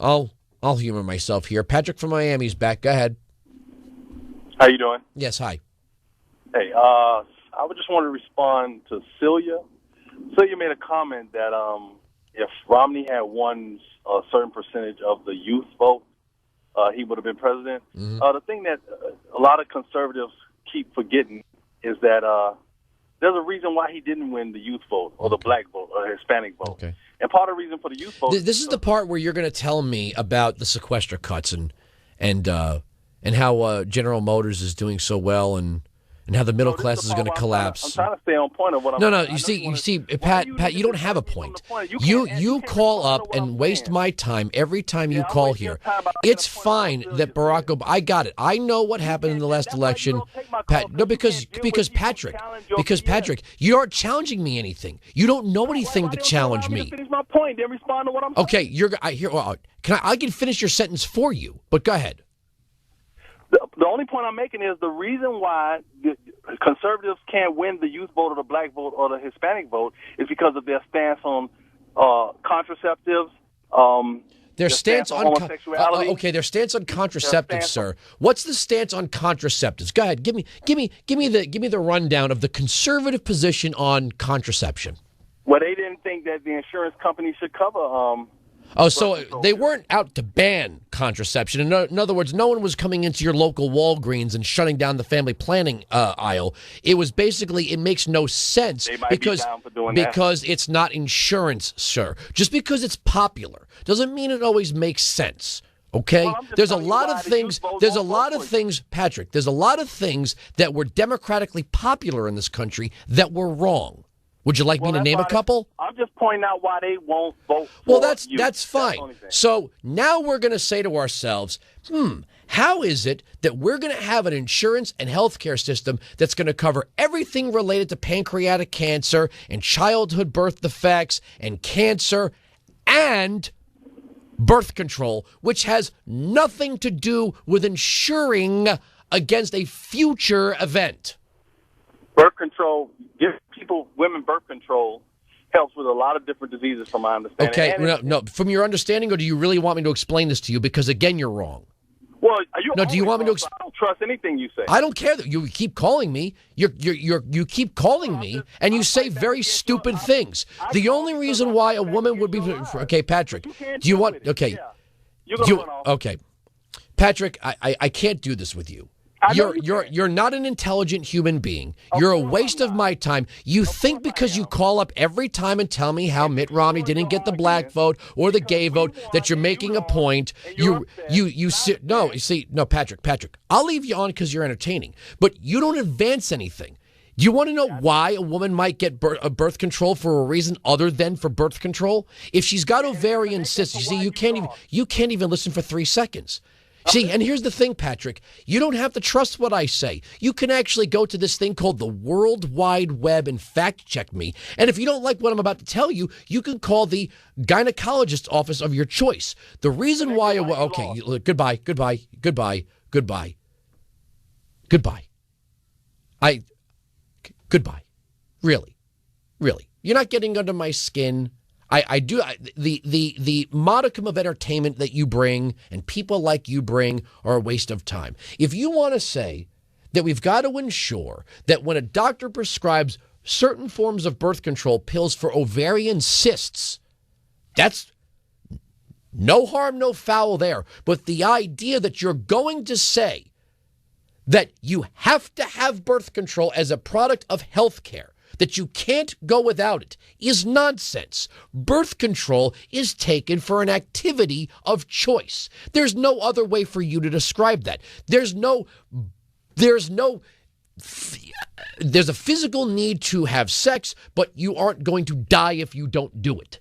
I'll humor myself here. Patrick from Miami's back. Go ahead. How you doing? Yes, hi. Hey, I would just want to respond to Celia. Celia made a comment that if Romney had won a certain percentage of the youth vote, he would have been president. Mm-hmm. The thing that a lot of conservatives keep forgetting is that there's a reason why he didn't win the youth vote or the black vote or the Hispanic vote. Okay. And part of the reason for the youth vote... This is the part where you're going to tell me about the sequester cuts and how General Motors is doing so well and how the middle class is going to collapse. I'm trying to stay on point of what I'm... No. You see, Pat, you don't have a point. You call up and waste my time every time you call here. It's fine that Barack Obama... I got it. I know what happened in the last election. Pat, no, because Patrick, you aren't challenging me anything. You don't know anything to challenge me. Finish my point, then respond to what I'm saying. Okay, I can finish your sentence for you, but go ahead. The only point I'm making is the reason why the conservatives can't win the youth vote or the black vote or the Hispanic vote is because of their stance on contraceptives. Their stance on homosexuality. Their stance on contraceptives, sir. What's the stance on contraceptives? Go ahead, give me the rundown of the conservative position on contraception. Well, they didn't think that the insurance company should cover. So they weren't out to ban contraception. In other words, no one was coming into your local Walgreens and shutting down the family planning aisle. It was basically, it makes no sense because it's not insurance, sir. Just because it's popular doesn't mean it always makes sense. Okay? Well, there's a lot of things, Patrick, there's a lot of things that were democratically popular in this country that were wrong. Would you like me to name a couple? I'm just pointing out why they won't vote for Well, that's fine. So now we're going to say to ourselves, how is it that we're going to have an insurance and health care system that's going to cover everything related to pancreatic cancer and childhood birth defects and cancer and birth control, which has nothing to do with insuring against a future event? Birth control, give women birth control helps with a lot of different diseases, from my understanding. Okay, no. From your understanding, or do you really want me to explain this to you? Because again, you're wrong. Well, do you want me to? I don't trust anything you say. I don't care that you keep calling me. You keep calling me, and you say very stupid things. The only reason why a woman would be okay, Patrick. Do you want? Okay, okay, Patrick. I can't do this with you. You're not an intelligent human being. You're a waste of my time. You think because you call up every time and tell me how Mitt Romney didn't get the black vote or the gay vote that you're making a point. No, Patrick. I'll leave you on because you're entertaining, but you don't advance anything. Do you want to know why a woman might get birth control for a reason other than for birth control? If she's got ovarian cysts, you can't even listen for 3 seconds. See, and here's the thing, Patrick. You don't have to trust what I say. You can actually go to this thing called the World Wide Web and fact check me. And if you don't like what I'm about to tell you, you can call the gynecologist office of your choice. The reason why... Okay, goodbye. Goodbye. Really. You're not getting under my skin. The modicum of entertainment that you bring and people like you bring are a waste of time. If you want to say that we've got to ensure that when a doctor prescribes certain forms of birth control pills for ovarian cysts, that's no harm, no foul there. But the idea that you're going to say that you have to have birth control as a product of health care, that you can't go without it, is nonsense. Birth control is taken for an activity of choice. There's no other way for you to describe that. There's a physical need to have sex, but you aren't going to die if you don't do it.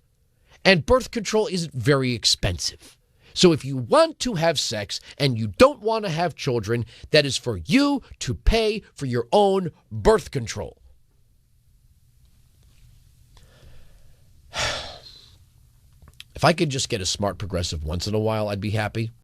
And birth control isn't very expensive. So if you want to have sex and you don't want to have children, that is for you to pay for your own birth control. If I could just get a smart progressive once in a while, I'd be happy.